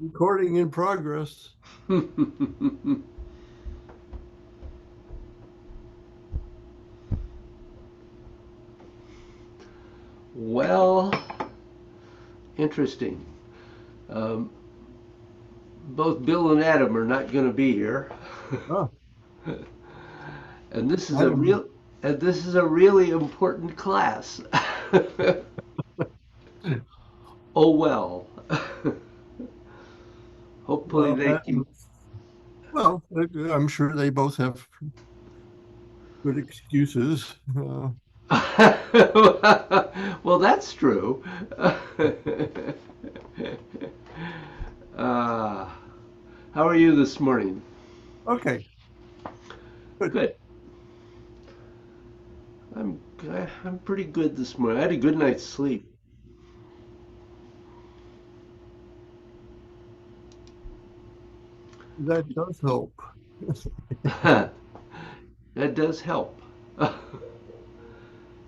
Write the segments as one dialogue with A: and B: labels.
A: Recording in progress.
B: Well, interesting. Um, both Bill and Adam are not going to be here,
A: Oh,
B: and this is a
A: Adam,
B: real and this is a really important class. Oh well. Hopefully
A: well,
B: they can.
A: well, I'm sure they both have good excuses.
B: Well, that's true. uh, how are you this morning?
A: Okay, good.
B: Good. I'm I'm pretty good this morning. I had a good night's sleep.
A: That does help.
B: That does help.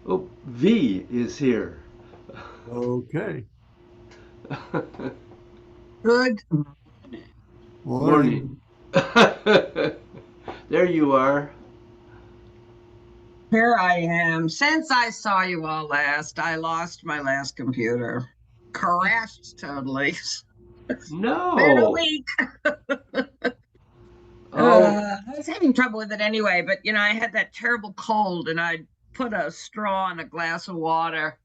B: Oh, V is here.
A: Okay,
C: Good.
A: morning.
B: Morning. There you are.
C: Here I am. Since I saw you all last, I lost my last computer. Crashed totally. Been a
B: No.
C: week.
B: Oh,
C: I was having trouble with it anyway, but I had that terrible cold and I put a straw in a glass of water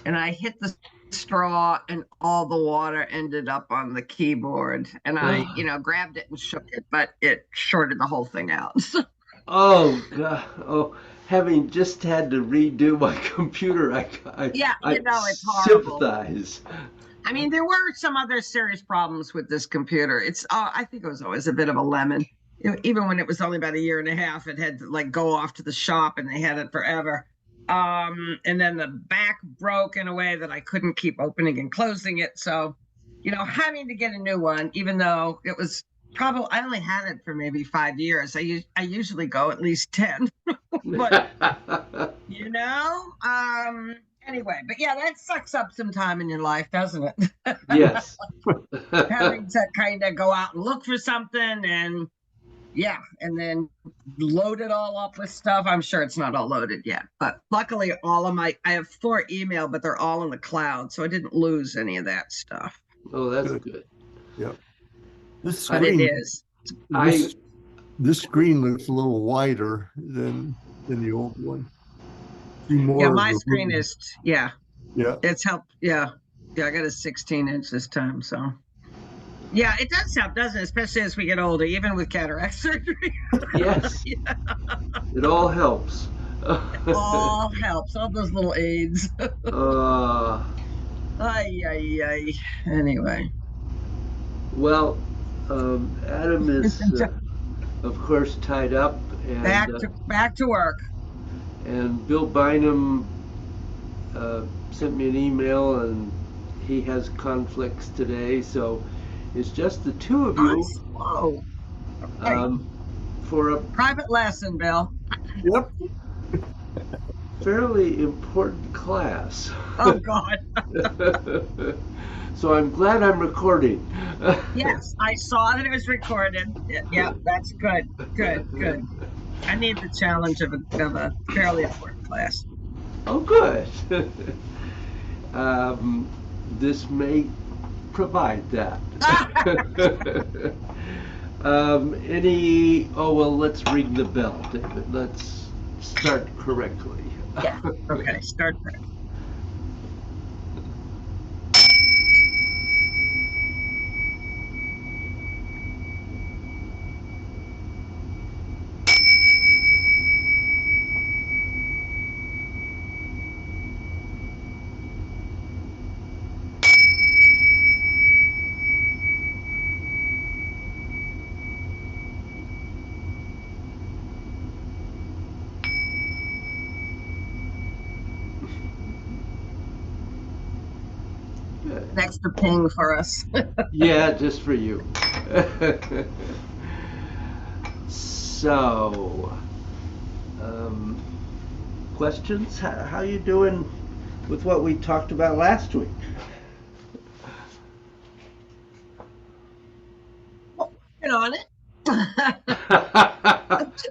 C: and I hit the straw and all the water ended up on the keyboard. And I, grabbed it and shook it, but it shorted the whole thing out.
B: oh God. Oh, having just had to redo my computer,
C: Yeah,
B: I
C: it's horrible.
B: sympathize.
C: I mean, there were some other serious problems with this computer. I think it was always a bit of a lemon. Even when it was only about a year and a half, it had to like go off to the shop and they had it forever. And then the back broke in a way that I couldn't keep opening and closing it. So, having to get a new one, even though it was probably, I only had it for maybe 5 years. I usually go at least 10, but you know, um, anyway, but yeah, that sucks up some time in your life, doesn't it?
B: Yes.
C: Having to kind of go out and look for something and yeah, and then load it all up with stuff. I'm sure it's not all loaded yet, but luckily I have 4 email, but they're all in the cloud, so I didn't lose any of that stuff.
B: Oh, that's
A: Good.
B: good.
A: Yep. This
C: But it
A: screen,
C: is.
B: I
A: this this screen looks a little wider than the old one. See
C: Yeah,
A: more of
C: my
A: the
C: screen
A: room.
C: is, yeah,
A: Yeah.
C: it's helped. Yeah. Yeah, I got a 16-inch this time, so. Yeah, it does help, doesn't it? Especially as we get older, even with cataract surgery.
B: yes,
C: Yeah,
B: it all helps.
C: all helps, all those little aids.
B: uh,
C: Ay, ay, ay. Anyway,
B: well, Adam is, of course, tied up,
C: back to work.
B: and Bill Bynum sent me an email, and he has conflicts today, so it's just the two of
C: I'm
B: you
C: slow. Okay.
B: um, for a
C: Private lesson, Bill.
A: Yep.
B: fairly important class.
C: Oh God.
B: So I'm glad I'm recording.
C: Yes, I saw that it was recorded. Yeah, that's good. Good, good. I need the challenge of a fairly important class.
B: Oh, good. um, this may provide that. Oh, well, let's ring the bell, David. Let's start correctly.
C: Yeah. Okay. Start.
B: Good.
C: An extra ping for us.
B: Yeah, just for you. So, um, questions? How you doing with what we talked about last week?
C: working on it.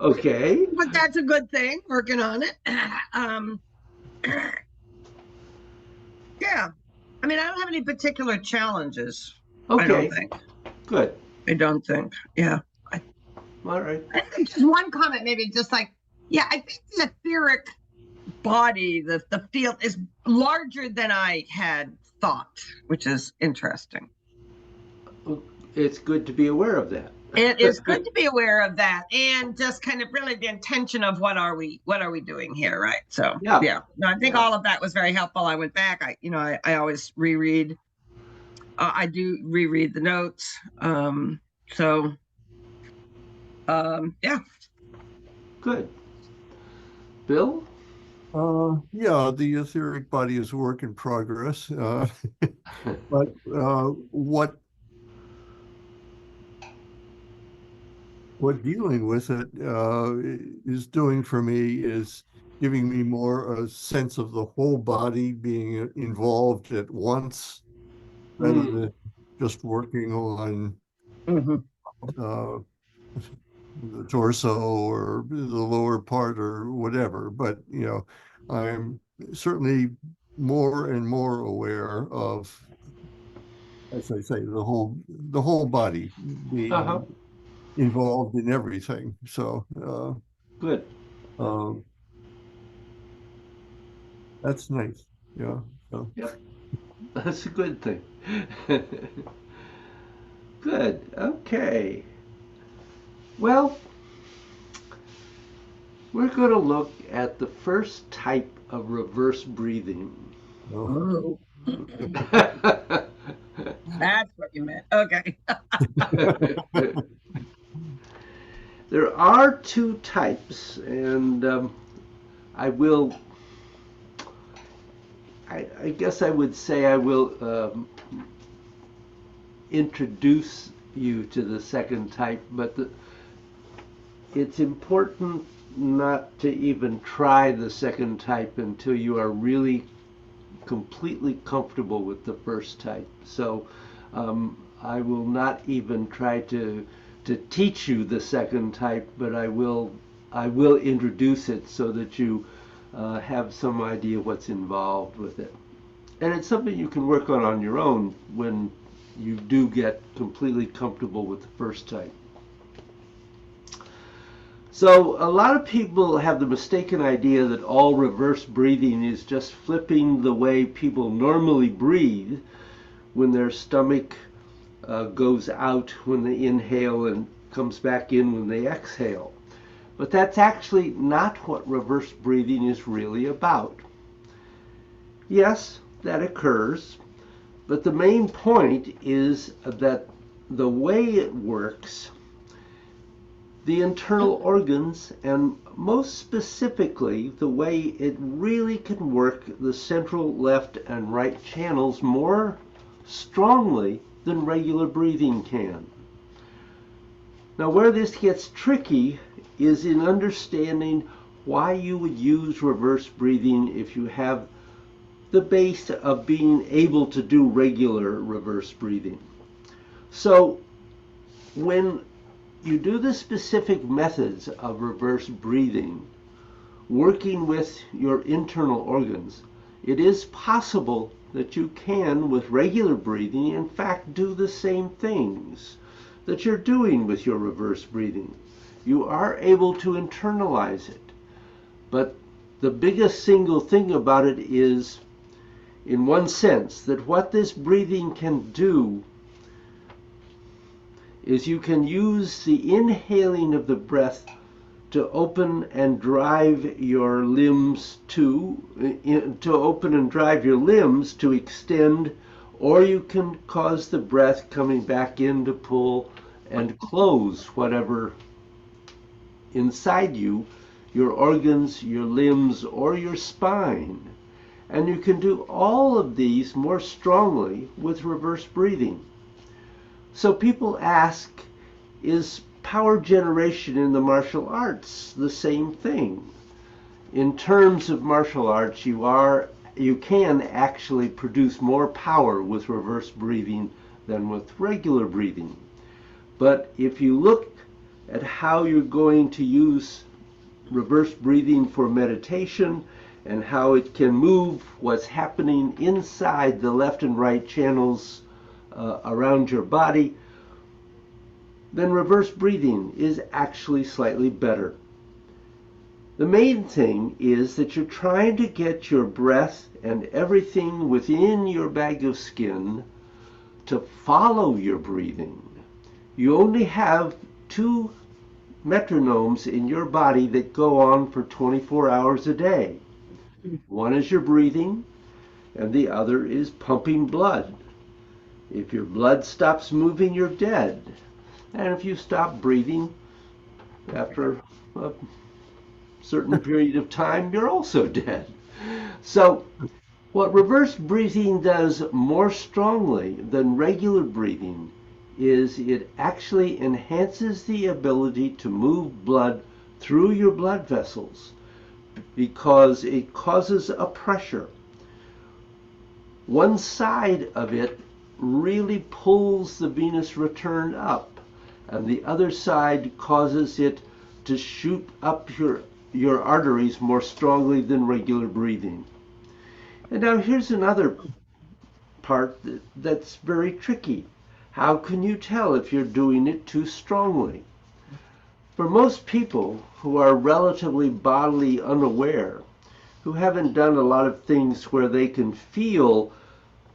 B: Okay.
C: But that's a good thing, working on it. Um, yeah. I mean, I don't have any particular challenges. I don't
B: Okay.
C: think.
B: Good.
C: I don't think. Yeah.
B: All right.
C: I think just one comment, maybe just like, yeah, I think the etheric body, the field is larger than I had thought, which is interesting.
B: It's good to be aware of that.
C: It is good to be aware of that, and just kind of really the intention of what are we doing here, right? So
B: Yeah.
C: no, I think all of that was very helpful. I went back. I always reread. I do reread the notes. Yeah.
B: Good. Bill?
A: Yeah, the etheric body is a work in progress. But what dealing with it is doing for me is giving me more a sense of the whole body being involved at once, rather than just working on uh, the torso or the lower part or whatever. But I'm certainly more and more aware of, as I say, the whole body
B: Uh-huh.
A: being involved in everything. So
B: Good.
A: that's nice. Yeah. So.
B: Yep. That's a good thing. Good. Okay. Well, we're going to look at the first type of reverse breathing.
C: Oh, that's what you meant. Okay.
B: There are two types, and I guess I would say I will introduce you to the second type, but it's important not to even try the second type until you are really completely comfortable with the first type. So I will not even try to teach you the second type, but I will introduce it so that you have some idea what's involved with it. And it's something you can work on your own when you do get completely comfortable with the first type. So a lot of people have the mistaken idea that all reverse breathing is just flipping the way people normally breathe when their stomach goes out when they inhale and comes back in when they exhale. But that's actually not what reverse breathing is really about. Yes, that occurs, but the main point is that the way it works, the internal organs, and most specifically, the way it really can work the central left and right channels more strongly than regular breathing can. Now, where this gets tricky is in understanding why you would use reverse breathing if you have the base of being able to do regular reverse breathing. So, when you do the specific methods of reverse breathing, working with your internal organs, it is possible that you can, with regular breathing, in fact do the same things that you're doing with your reverse breathing. You are able to internalize it. But the biggest single thing about it is, in one sense, that what this breathing can do is you can use the inhaling of the breath to open and drive your limbs to extend, or you can cause the breath coming back in to pull and close whatever inside you, your organs, your limbs, or your spine. And you can do all of these more strongly with reverse breathing. So people ask, is power generation in the martial arts the same thing? In terms of martial arts, you can actually produce more power with reverse breathing than with regular breathing. But if you look at how you're going to use reverse breathing for meditation and how it can move what's happening inside the left and right channels around your body, then reverse breathing is actually slightly better. The main thing is that you're trying to get your breath and everything within your bag of skin to follow your breathing. You only have 2 metronomes in your body that go on for 24 hours a day. One is your breathing, and the other is pumping blood. If your blood stops moving, you're dead. And if you stop breathing after a certain period of time, you're also dead. So what reverse breathing does more strongly than regular breathing is it actually enhances the ability to move blood through your blood vessels because it causes a pressure. One side of it really pulls the venous return up, and the other side causes it to shoot up your arteries more strongly than regular breathing. And now here's another part that's very tricky. How can you tell if you're doing it too strongly? For most people who are relatively bodily unaware, who haven't done a lot of things where they can feel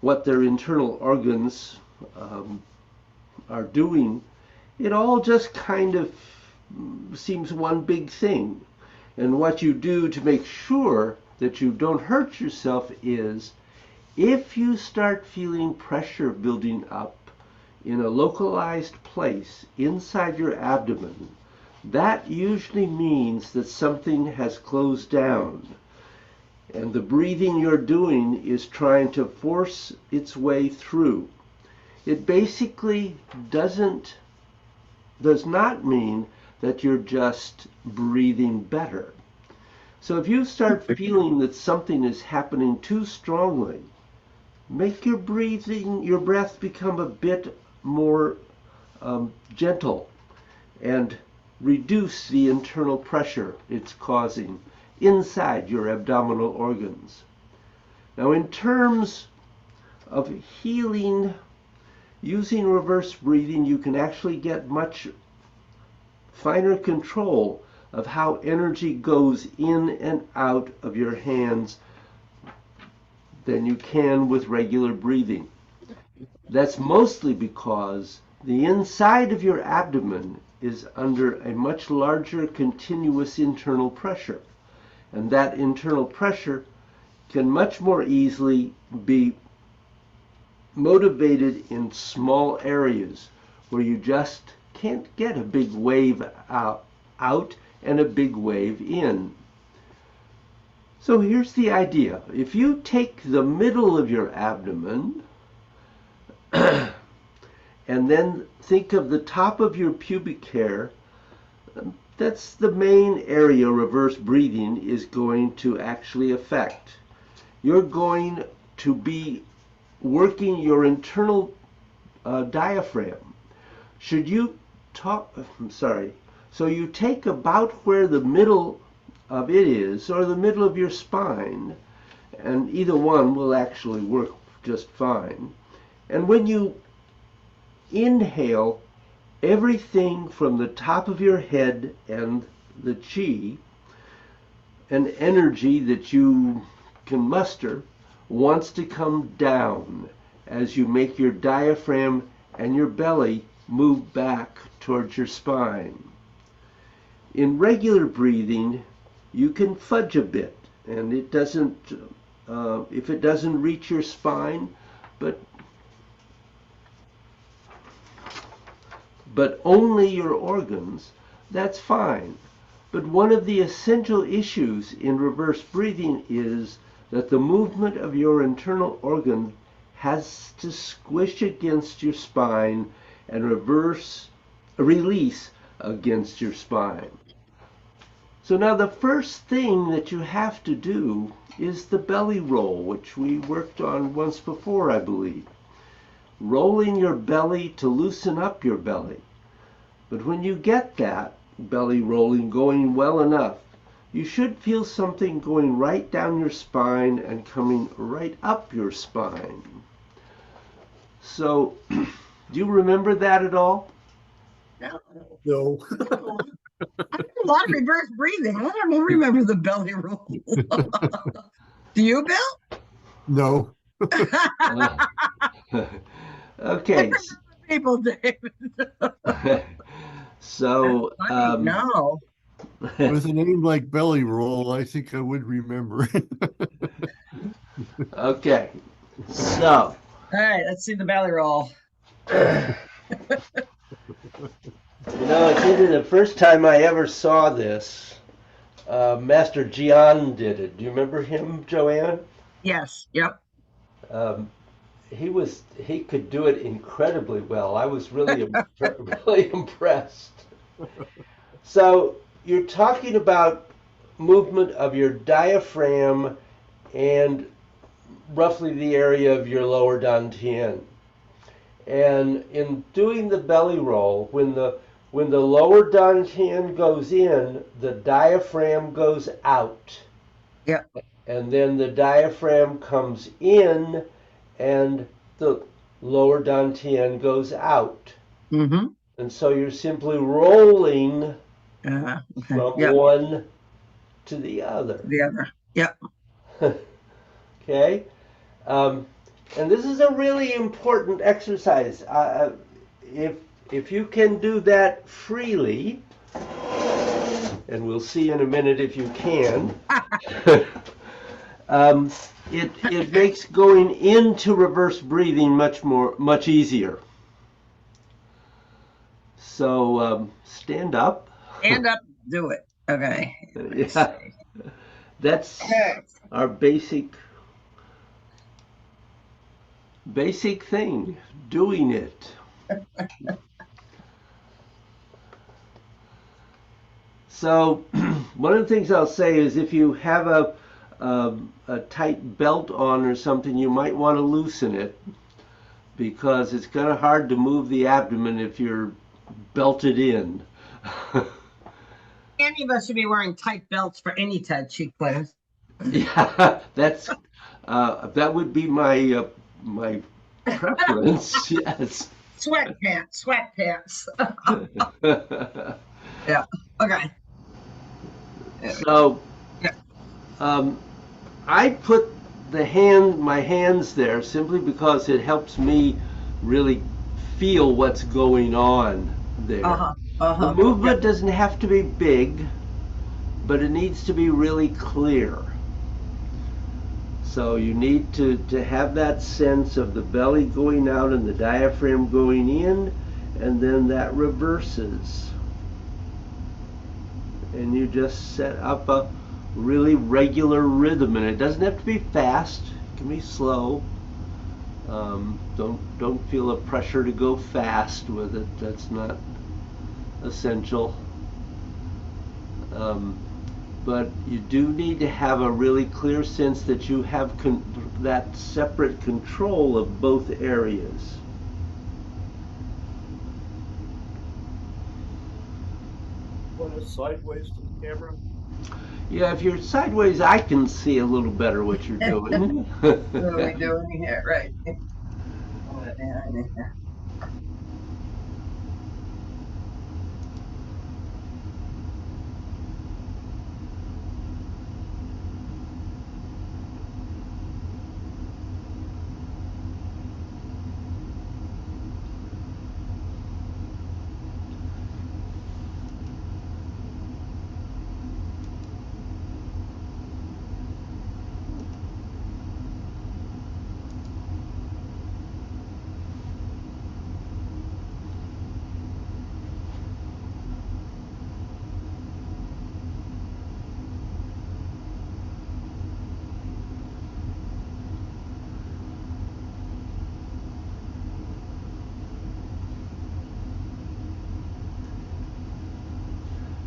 B: what their internal organs are doing, it all just kind of seems one big thing. And what you do to make sure that you don't hurt yourself is, if you start feeling pressure building up in a localized place inside your abdomen, that usually means that something has closed down. And the breathing you're doing is trying to force its way through. It basically does not mean that you're just breathing better. So if you start feeling that something is happening too strongly, make your breath become a bit more gentle and reduce the internal pressure it's causing inside your abdominal organs. Now, in terms of healing, using reverse breathing, you can actually get much finer control of how energy goes in and out of your hands than you can with regular breathing. That's mostly because the inside of your abdomen is under a much larger continuous internal pressure. And that internal pressure can much more easily be motivated in small areas where you just can't get a big wave out and a big wave in. So here's the idea. If you take the middle of your abdomen and then think of the top of your pubic hair, that's the main area reverse breathing is going to actually affect. You're going to be working your internal diaphragm. So you take about where the middle of it is, or the middle of your spine, and either one will actually work just fine. And when you inhale, everything from the top of your head and the chi, and energy that you can muster, wants to come down as you make your diaphragm and your belly move back towards your spine. In regular breathing, you can fudge a bit, and it doesn't, if it doesn't reach your spine, but only your organs, that's fine. But one of the essential issues in reverse breathing is that the movement of your internal organ has to squish against your spine and release against your spine. So now the first thing that you have to do is the belly roll, which we worked on once before, I believe. Rolling your belly to loosen up your belly. But when you get that belly rolling going well enough, you should feel something going right down your spine and coming right up your spine. So, do you remember that at all?
A: No.
C: I do a lot of reverse breathing. I don't remember the belly roll. Do you, Bill?
A: No.
B: Okay.
C: People, David.
B: So,
C: Funny. No.
A: With a name like Belly Roll, I think I would remember it.
B: okay. So,
C: All right, let's see the belly roll.
B: it's either the first time I ever saw this, Master Gian did it. Do you remember him, Joanne?
C: Yes. Yep.
B: Um, he could do it incredibly well. I was really really impressed. So you're talking about movement of your diaphragm and roughly the area of your lower dantian. And in doing the belly roll, when the lower dantian goes in, the diaphragm goes out.
C: Yep.
B: And then the diaphragm comes in and the lower dantian goes out.
C: Mm-hmm.
B: And so you're simply rolling
C: Okay.
B: from
C: Yep.
B: one to the other.
C: The other. Yep.
B: Okay? And this is a really important exercise. If you can do that freely, and we'll see in a minute if you can, it makes going into reverse breathing much easier. So stand up.
C: Stand up. Do it. Okay.
B: Yeah, that's our basic thing, doing it. So one of the things I'll say is if you have a tight belt on or something, you might want to loosen it because it's kind of hard to move the abdomen if you're belted in.
C: Any of us should be wearing tight belts for any Tai Chi class.
B: Yeah, that would be my preference. Yes.
C: Sweatpants. Yeah. Okay.
B: So,
C: Yeah.
B: I put my hands there simply because it helps me really feel what's going on there. The movement doesn't have to be big, but it needs to be really clear. So you need to have that sense of the belly going out and the diaphragm going in, and then that reverses. And you just set up a really regular rhythm, and it doesn't have to be fast. It can be slow. Don't feel a pressure to go fast with it. That's not essential. But you do need to have a really clear sense that you have that separate control of both areas.
D: Want it sideways to the camera?
B: Yeah, if you're sideways, I can see a little better what you're doing.
C: What are we doing here? Right.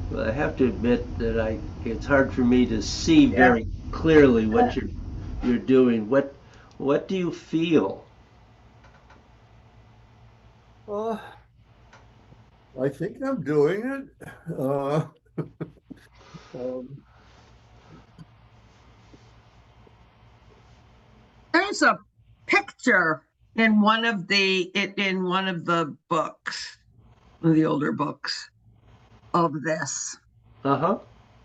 B: Well, I have to admit that it's hard for me to see very clearly what you're doing. What do you feel?
A: I think I'm doing it. Um,
C: There's a picture in one of the books, one of the older books of this.
B: Uh-huh.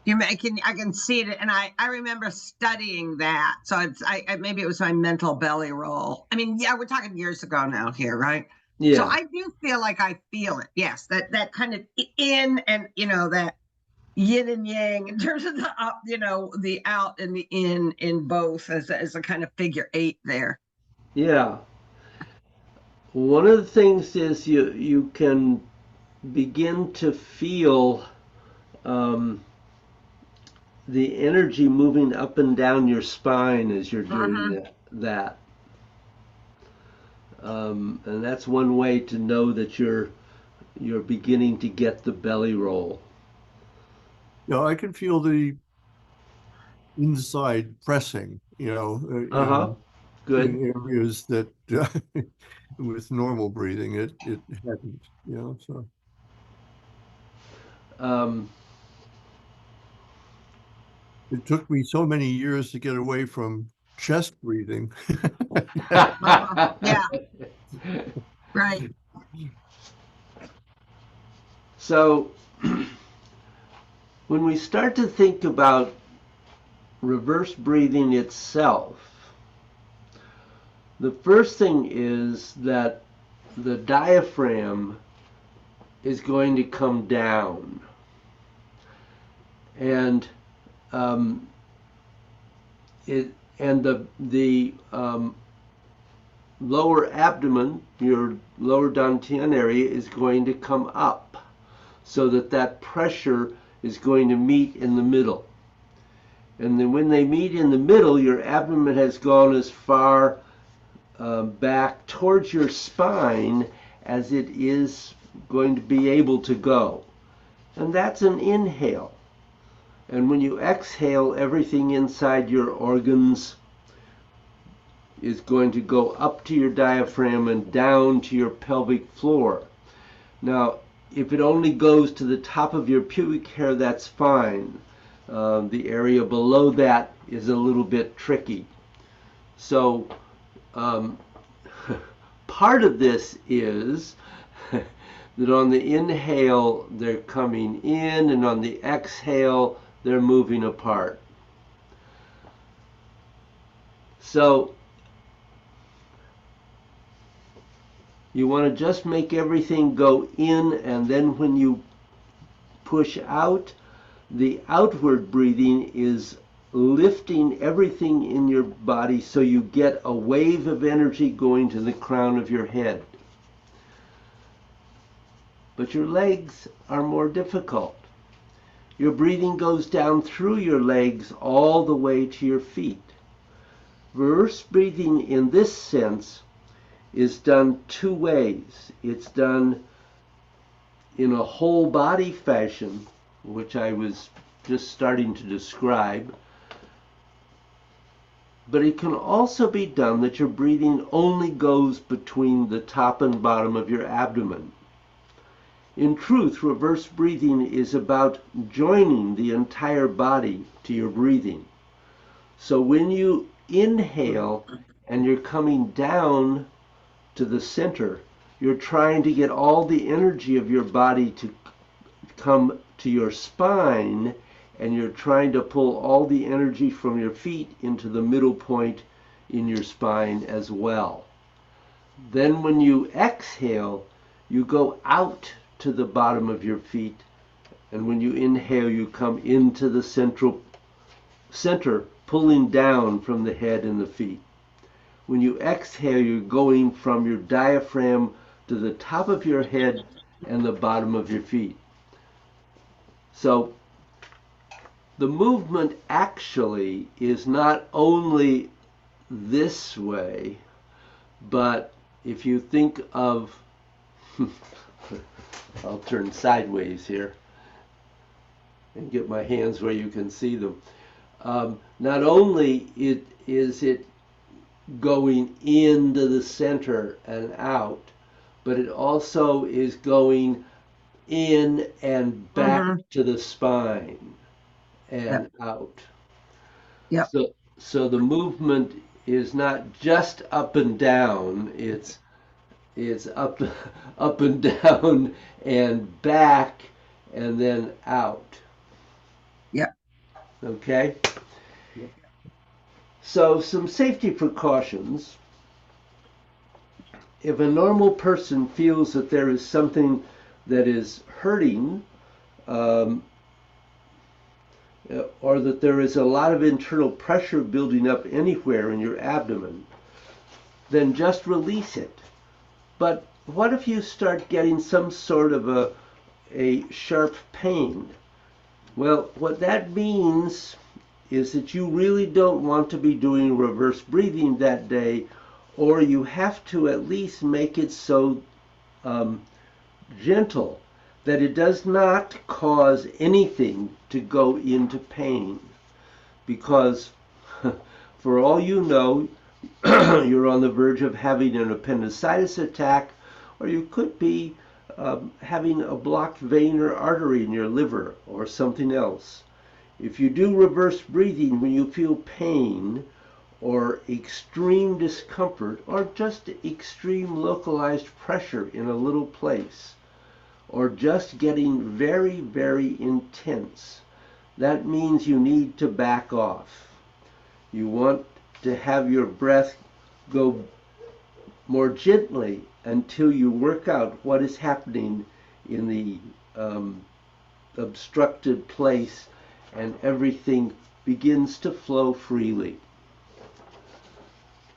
C: I can see it, and I remember studying that. So maybe it was my mental belly roll. I mean, yeah, we're talking years ago now here, right? So
B: Yeah.
C: I do feel like I feel it. Yes, that kind of in, and that yin and yang in terms of the up, the out and the in both as a kind of figure eight there.
B: Yeah. One of the things is you can begin to feel um, the energy moving up and down your spine as you're doing
C: Mhm.
B: that. And that's one way to know that you're beginning to get the belly roll.
A: I can feel the inside pressing,
B: Uh-huh. Good.
A: in areas that with normal breathing it hadn't, so.
B: Um,
A: It took me so many years to get away from chest breathing.
C: Yeah, right.
B: so when we start to think about reverse breathing itself, the first thing is that the diaphragm is going to come down. And um, it and the lower abdomen, your lower dantian area, is going to come up, so that pressure is going to meet in the middle. And then when they meet in the middle, your abdomen has gone as far back towards your spine as it is going to be able to go. And that's an inhale. And when you exhale, everything inside your organs is going to go up to your diaphragm and down to your pelvic floor. Now, if it only goes to the top of your pubic hair, that's fine. The area below that is a little bit tricky. So, um, part of this is that on the inhale, they're coming in, and on the exhale, they're moving apart. So, you want to just make everything go in, and then when you push out, the outward breathing is lifting everything in your body so you get a wave of energy going to the crown of your head. But your legs are more difficult. Your breathing goes down through your legs all the way to your feet. Reverse breathing in this sense is done two ways. It's done in a whole body fashion, which I was just starting to describe, but it can also be done that your breathing only goes between the top and bottom of your abdomen. In truth, reverse breathing is about joining the entire body to your breathing. So when you inhale and you're coming down to the center, you're trying to get all the energy of your body to come to your spine, and you're trying to pull all the energy from your feet into the middle point in your spine as well. Then when you exhale, you go out to the bottom of your feet, and when you inhale, you come into the center, pulling down from the head and the feet. When you exhale, you're going from your diaphragm to the top of your head and the bottom of your feet. So the movement actually is not only this way, but if you think of, I'll turn sideways here and get my hands where you can see them. Not only is it going into the center and out, but it also is going in and back
C: Mhm.
B: to the spine and
C: Yep.
B: out.
C: Yep.
B: So the movement is not just up and down, it's up up and down and back and then out.
C: Yep.
B: Okay? So some safety precautions. If a normal person feels that there is something that is hurting, um, or that there is a lot of internal pressure building up anywhere in your abdomen, then just release it. But what if you start getting some sort of a sharp pain? Well, what that means is that you really don't want to be doing reverse breathing that day, or you have to at least make it so um, gentle that it does not cause anything to go into pain. Because for all you know, you're on the verge of having an appendicitis attack, or you could be having a blocked vein or artery in your liver or something else. If you do reverse breathing when you feel pain or extreme discomfort or just extreme localized pressure in a little place, or just getting very, very intense, that means you need to back off. You want to have your breath go more gently until you work out what is happening in the obstructed place and everything begins to flow freely.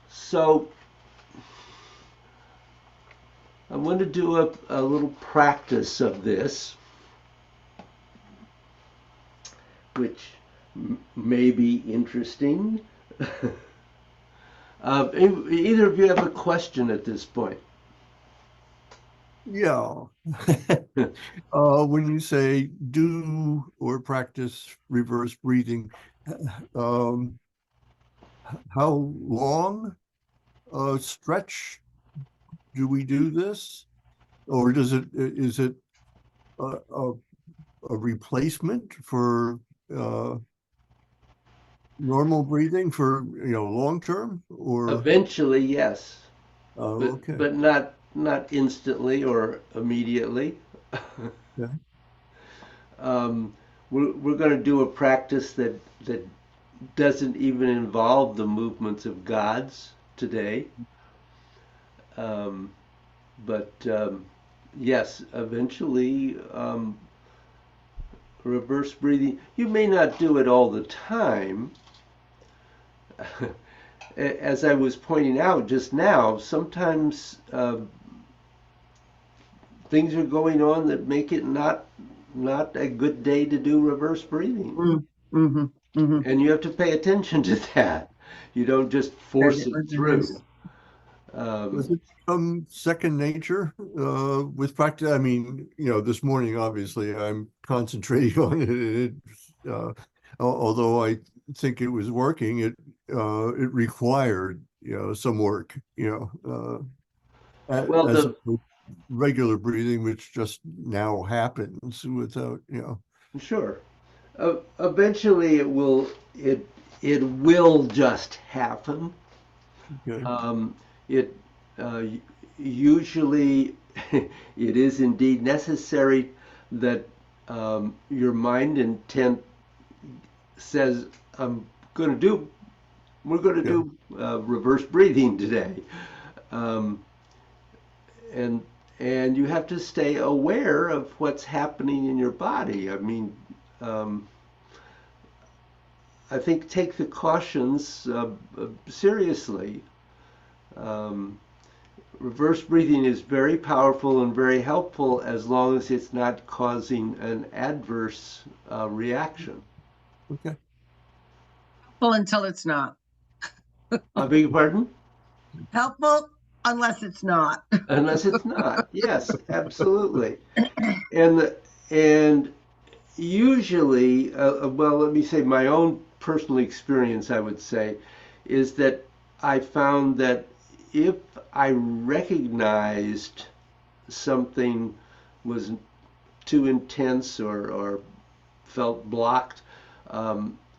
B: So I'm going to do a little practice of this, which may be interesting. Either of you have a question at this point?
A: Yeah. When you say do or practice reverse breathing, um, how long a stretch do we do this? Or is it a, a, a replacement for uh, normal breathing for, long term or,
B: Eventually, yes,
A: okay.
B: but not instantly or immediately.
A: Yeah.
B: um, we're going to do a practice that doesn't even involve the movements of gods today. Um, but yes, eventually, reverse breathing. You may not do it all the time. As I was pointing out just now, sometimes things are going on that make it not a good day to do reverse breathing.
C: Mm-hmm. Mm-hmm.
B: And you have to pay attention to that. You don't just force it through.
A: Does
B: Um,
A: it become second nature with practice? I mean, this morning, obviously, I'm concentrating on it. Although I think it was working, it required, some work,
B: well,
A: as opposed to regular breathing, which just now happens without,
B: sure. Eventually, it will just happen.
A: okay.
B: It usually it is indeed necessary that your mind intent says, "I'm going to do. We're going to
A: Yeah.
B: do reverse breathing today," um, and and you have to stay aware of what's happening in your body. I mean, um, I think take the cautions seriously. Um, Reverse breathing is very powerful and very helpful as long as it's not causing an adverse reaction.
A: Okay.
C: Helpful until it's not.
B: I beg your pardon?
C: Helpful unless it's not.
B: Unless it's not. Yes, absolutely. And and usually, well, let me say my own personal experience, I would say, is that I found that if I recognized something was too intense or felt blocked.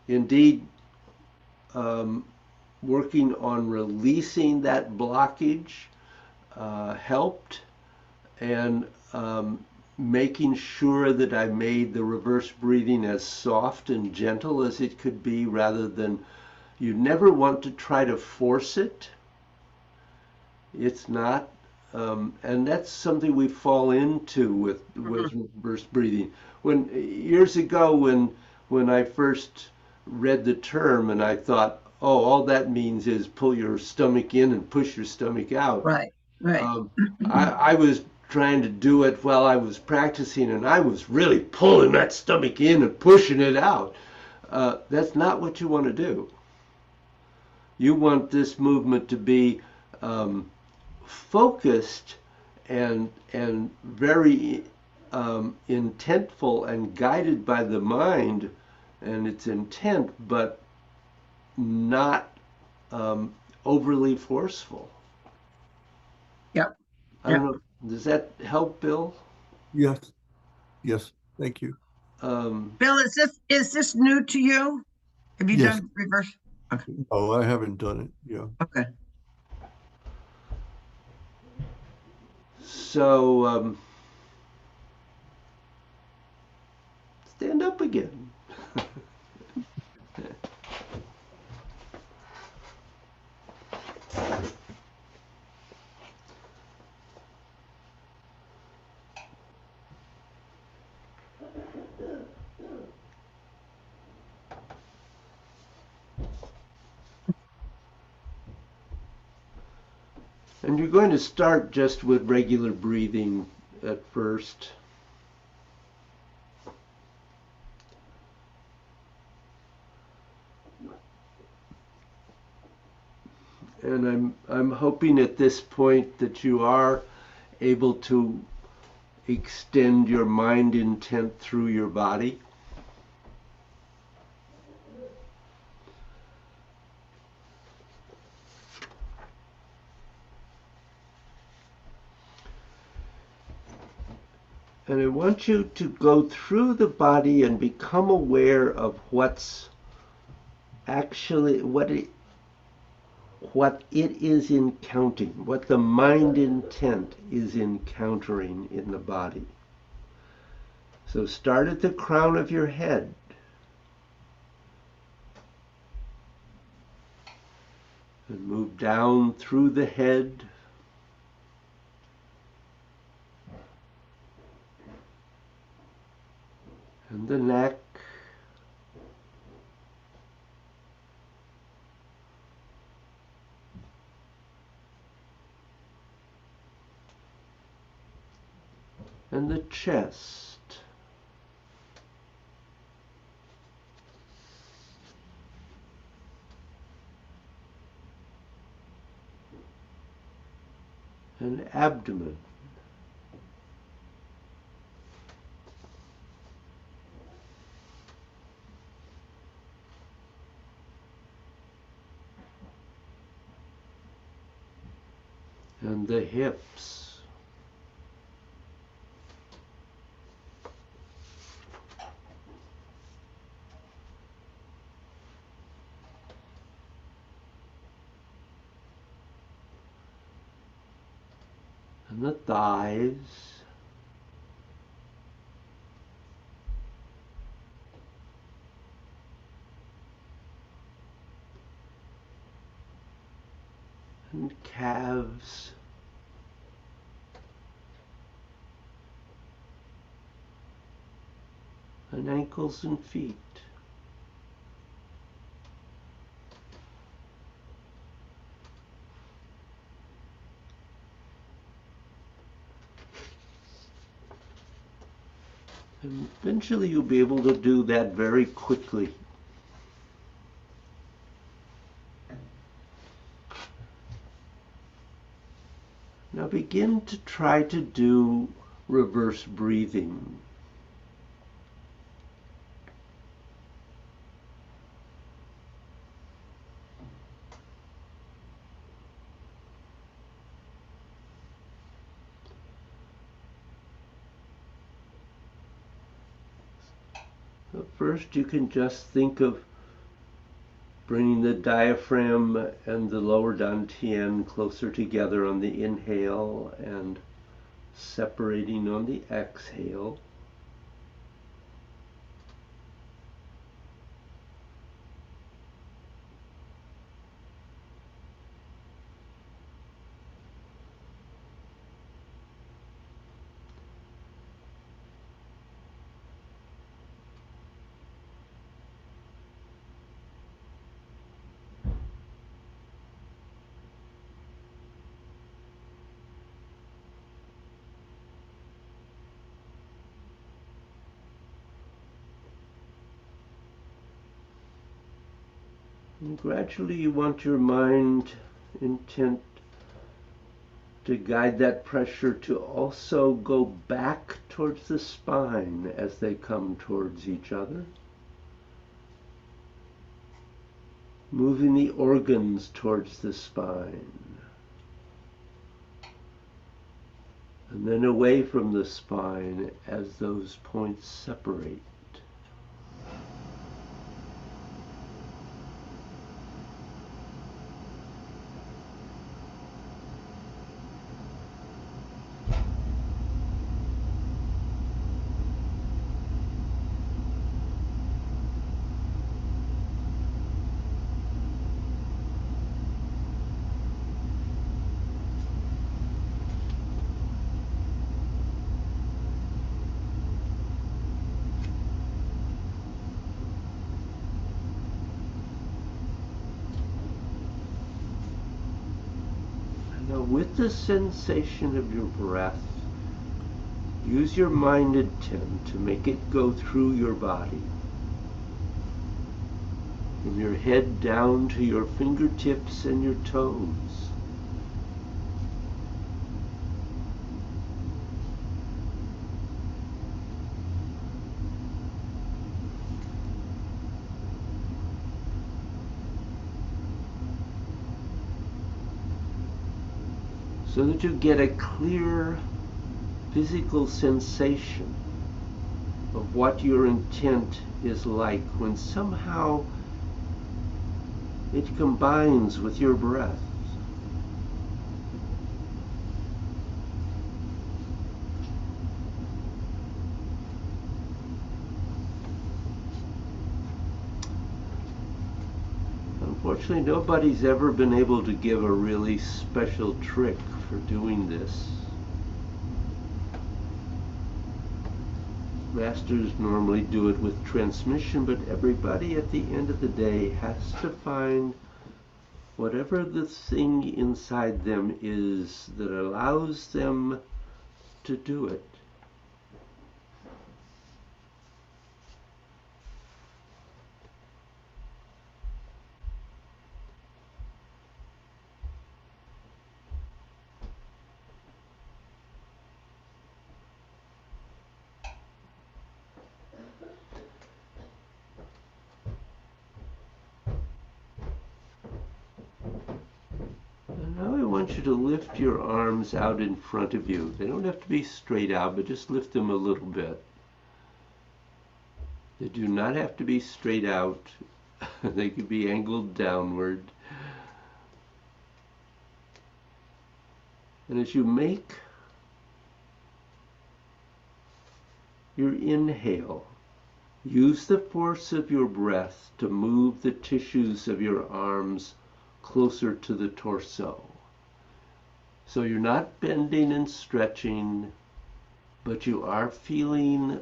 B: Indeed, working on releasing that blockage helped, and making sure that I made the reverse breathing as soft and gentle as it could be, rather than, you never want to try to force it. It's not, and that's something we fall into with reverse breathing. When years ago, when I first read the term, and I thought, oh, all that means is pull your stomach in and push your stomach out.
C: Right. Right.
B: I was trying to do it while I was practicing, and I was really pulling that stomach in and pushing it out. That's not what you want to do. You want this movement to be focused and very intentful and guided by the mind and its intent, but not overly forceful.
C: Yep.
B: I don't know. Does that help, Bill?
A: Yes, yes, thank you.
C: Bill, is this new to you? Have you
A: Yes.
C: done reverse? Okay.
A: Oh, I haven't done it. Yeah.
C: Okay.
B: So stand up again. And you're going to start just with regular breathing at first. And I'm hoping at this point that you are able to extend your mind intent through your body. And I want you to go through the body and become aware of what's actually, what it is encountering, what the mind intent is encountering in the body. So start at the crown of your head. And move down through the head. And the neck. And the chest. And abdomen. And the hips. And the thighs. And calves. And ankles and feet. And eventually you'll be able to do that very quickly. Now begin to try to do reverse breathing. First, you can just think of bringing the diaphragm and the lower dantian closer together on the inhale and separating on the exhale. And gradually you want your mind intent to guide that pressure to also go back towards the spine as they come towards each other. Moving the organs towards the spine. And then away from the spine as those points separate. Now, with the sensation of your breath, use your mind intent to make it go through your body. From your head down to your fingertips and your toes. So that you get a clear physical sensation of what your intent is like when somehow it combines with your breath. Unfortunately, nobody's ever been able to give a really special trick for doing this. Masters normally do it with transmission, but everybody at the end of the day has to find whatever the thing inside them is that allows them to do it. And now I want you to lift your arms out in front of you. They don't have to be straight out, but just lift them a little bit. They do not have to be straight out. They could be angled downward. And as you make your inhale, use the force of your breath to move the tissues of your arms closer to the torso. So you're not bending and stretching, but you are feeling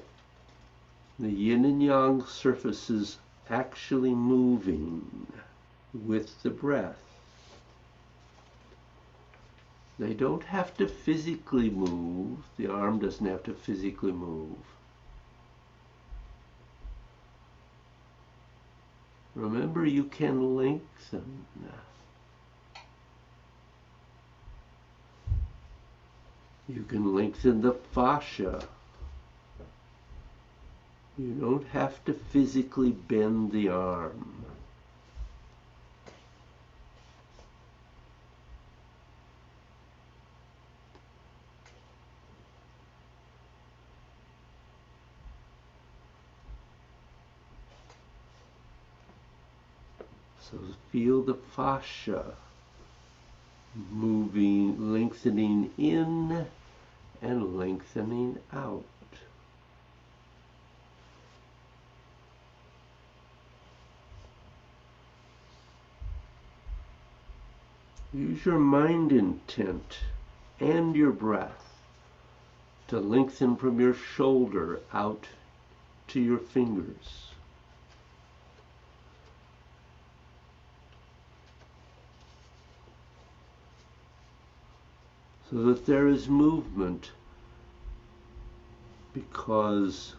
B: the yin and yang surfaces actually moving with the breath. They don't have to physically move. The arm doesn't have to physically move. Remember, you can lengthen. You can lengthen the fascia. You don't have to physically bend the arm. So feel the fascia moving, lengthening in and lengthening out. Use your mind intent and your breath to lengthen from your shoulder out to your fingers. So that there is movement because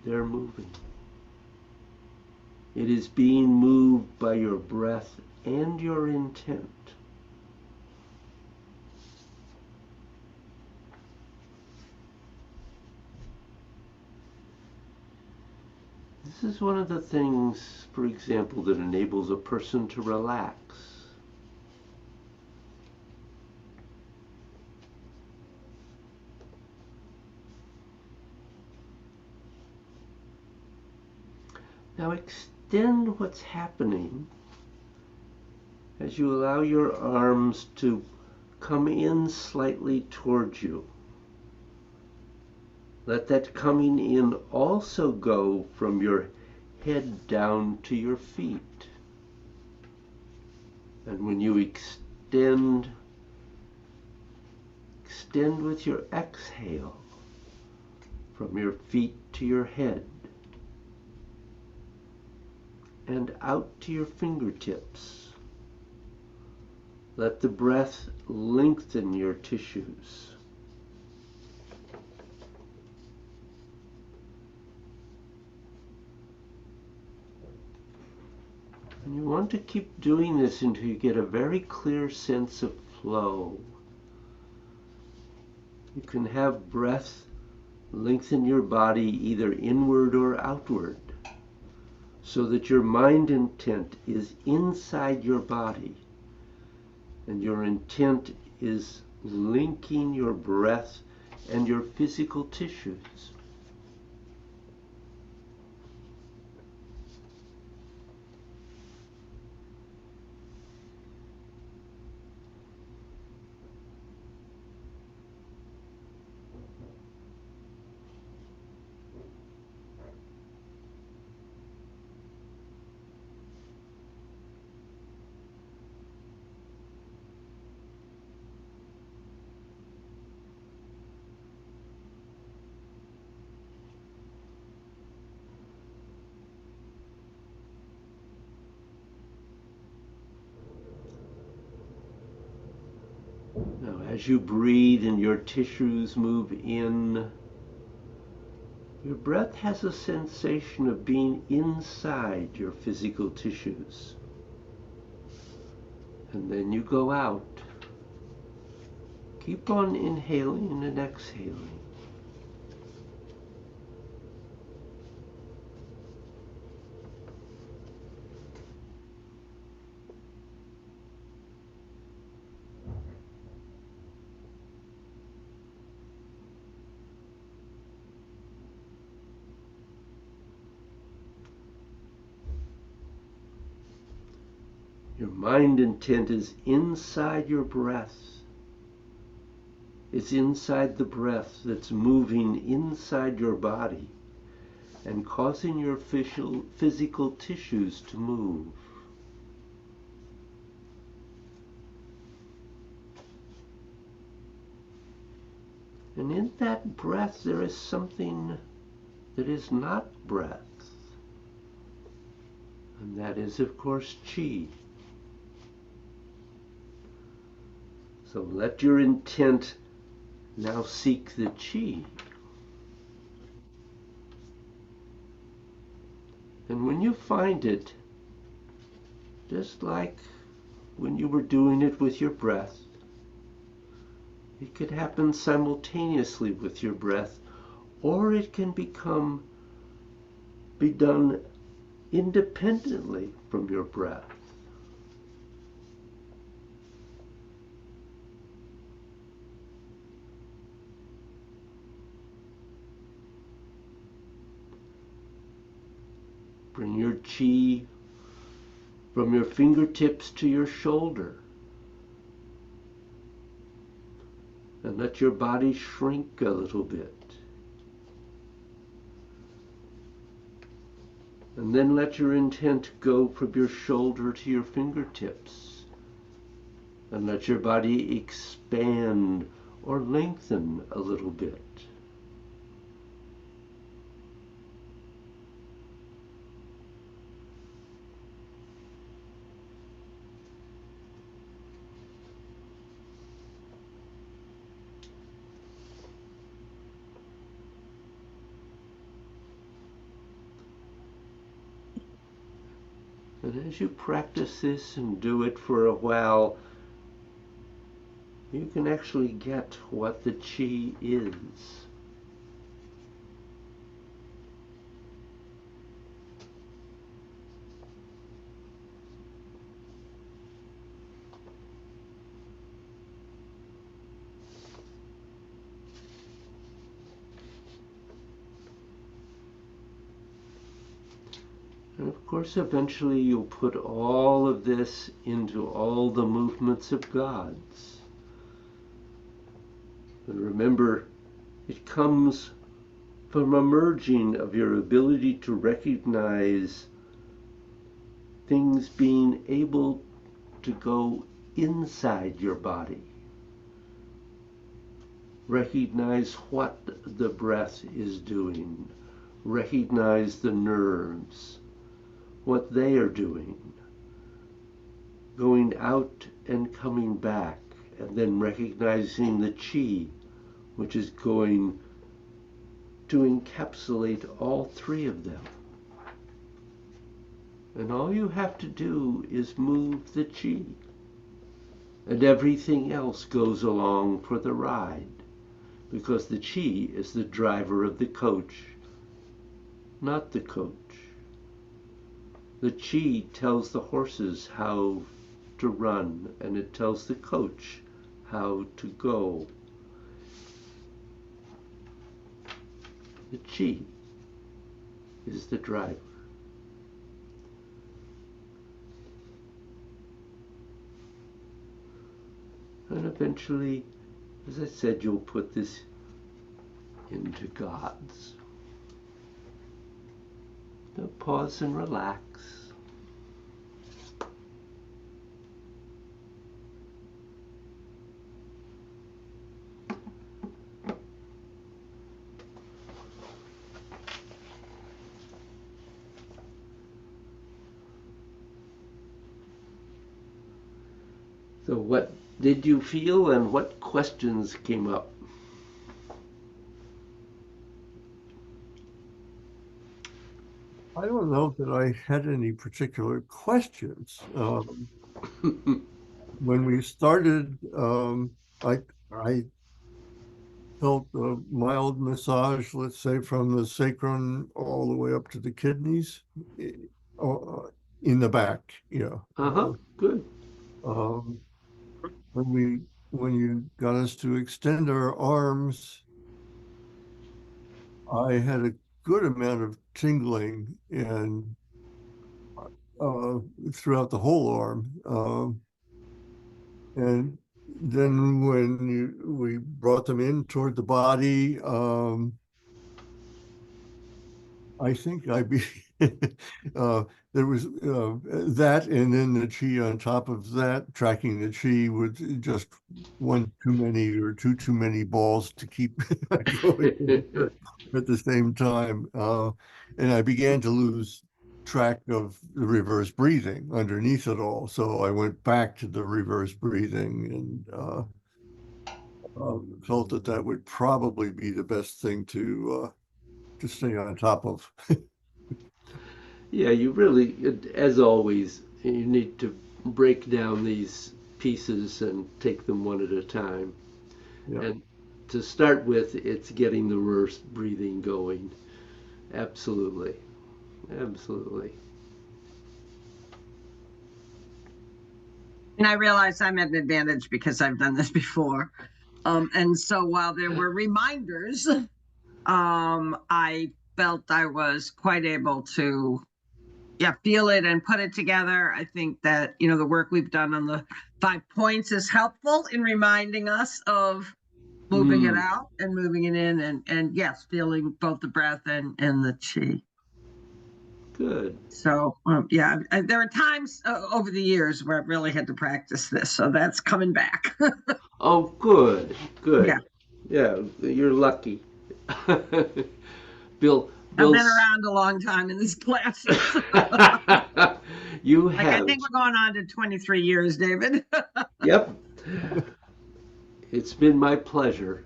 B: they're moving. It is being moved by your breath and your intent. This is one of the things, for example, that enables a person to relax. Now extend what's happening as you allow your arms to come in slightly towards you. Let that coming in also go from your head down to your feet. And when you extend with your exhale from your feet to your head and out to your fingertips. Let the breath lengthen your tissues. And you want to keep doing this until you get a very clear sense of flow. You can have breath lengthen your body either inward or outward, so that your mind intent is inside your body, and your intent is linking your breath and your physical tissues. Now, as you breathe and your tissues move in, your breath has a sensation of being inside your physical tissues. And then you go out. Keep on inhaling and exhaling. Your mind intent is inside your breath. It's inside the breath that's moving inside your body and causing your physical tissues to move. And in that breath there is something that is not breath. And that is, of course, chi. So let your intent now seek the chi. And when you find it, just like when you were doing it with your breath, it could happen simultaneously with your breath, or it can be done independently from your breath. Bring your chi from your fingertips to your shoulder. And let your body shrink a little bit. And then let your intent go from your shoulder to your fingertips. And let your body expand or lengthen a little bit. And as you practice this and do it for a while, you can actually get what the chi is. And of course, eventually you'll put all of this into all the movements of gods. And remember, it comes from a merging of your ability to recognize things being able to go inside your body. Recognize what the breath is doing. Recognize the nerves, what they are doing, going out and coming back, and then recognizing the chi, which is going to encapsulate all three of them. And all you have to do is move the chi, and everything else goes along for the ride, because the chi is the driver of the coach, not the coach. The chi tells the horses how to run, and it tells the coach how to go. The chi is the driver. And eventually, as I said, you'll put this into gods. Now pause and relax. So what did you feel and what questions came up?
A: I don't know that I had any particular questions. When we started, I felt a mild massage, let's say from the sacrum all the way up to the kidneys, in the back,
B: Good.
A: Um, when you got us to extend our arms, I had a good amount of tingling and throughout the whole arm. And then when we brought them in toward the body, I think there was that, and then the chi on top of that, tracking the chi with just one too many or too many balls to keep going at the same time. And I began to lose track of the reverse breathing underneath it all. So I went back to the reverse breathing and felt that would probably be the best thing to stay on top of.
B: Yeah, you really, as always, you need to break down these pieces and take them one at a time.
A: Yeah.
B: And to start with, it's getting the reverse breathing going. Absolutely. Absolutely.
C: And I realize I'm at an advantage because I've done this before. And so while there were reminders, I felt I was quite able to feel it and put it together. I think that, the work we've done on the 5 points is helpful in reminding us of moving it out and moving it in, and yes, feeling both the breath and the chi.
B: Good.
C: So, there are times over the years where I've really had to practice this. So that's coming back.
B: Oh, good. Good.
C: Yeah.
B: Yeah, you're lucky. Bill,
C: I've been around a long time in these classes.
B: You
C: Like,
B: have.
C: I think we're going on to 23 years, David.
B: Yep. It's been my pleasure.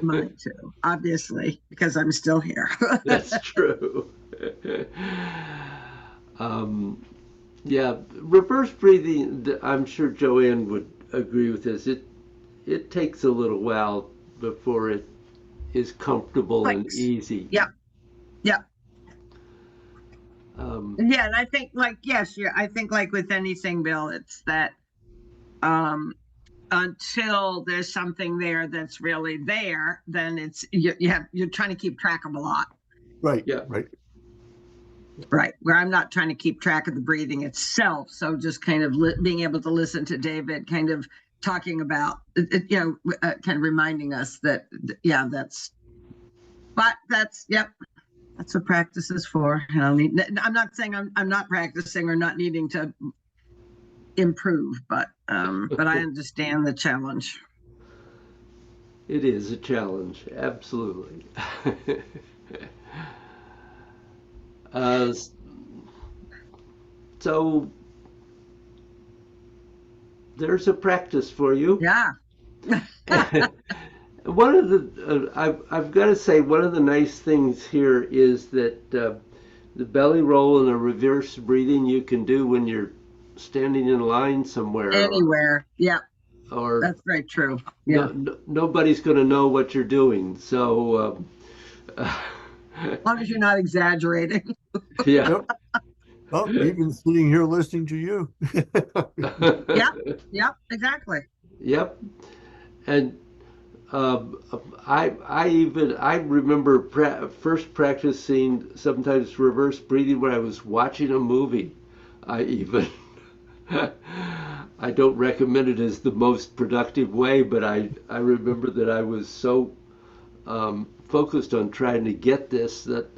C: Mine too, obviously, because I'm still here.
B: That's true. Yeah, reverse breathing, I'm sure Joanne would agree with this. It takes a little while before it is comfortable and
C: Thanks.
B: easy.
C: Yeah. Yeah.
B: Um,
C: Yeah, and I think I think like with anything, Bill, it's that until there's something there that's really there, then it's you're trying to keep track of a lot.
A: Right.
B: Yeah.
A: Right.
C: Right, where I'm not trying to keep track of the breathing itself. So just kind of being able to listen to David kind of talking about, kind of reminding us that, that's what practice is for. I'm not saying I'm not practicing or not needing to improve, but I understand the challenge.
B: It is a challenge, absolutely. So there's a practice for you.
C: Yeah.
B: One of the I've got to say, one of the nice things here is that the belly roll and the reverse breathing you can do when you're standing in line somewhere.
C: Anywhere. Yeah.
B: Or
C: that's very true. Yeah.
B: Nobody's going to know what you're doing. So
C: as long as you're not exaggerating.
B: Yeah.
A: Yep. Oh, even sitting here listening to you.
C: Yep, exactly.
B: Yep. And I remember first practicing sometimes reverse breathing when I was watching a movie. I don't recommend it as the most productive way, but I remember that I was so focused on trying to get this that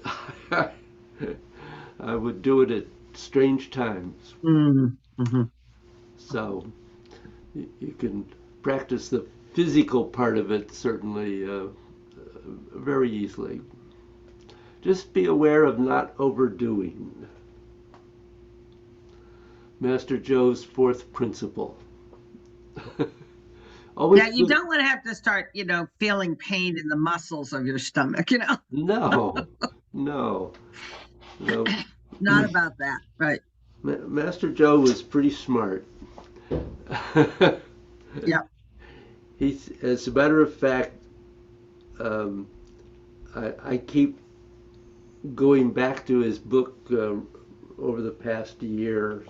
B: I would do it at strange times.
C: Mm-hmm.
B: So you can practice the physical part of it certainly very easily. Just be aware of not overdoing. Master Joe's fourth principle.
C: Yeah, you don't want to have to start, feeling pain in the muscles of your stomach,
B: No.
C: Not about that, right?
B: Master Joe was pretty smart.
C: Yeah.
B: As a matter of fact, I keep going back to his book over the past year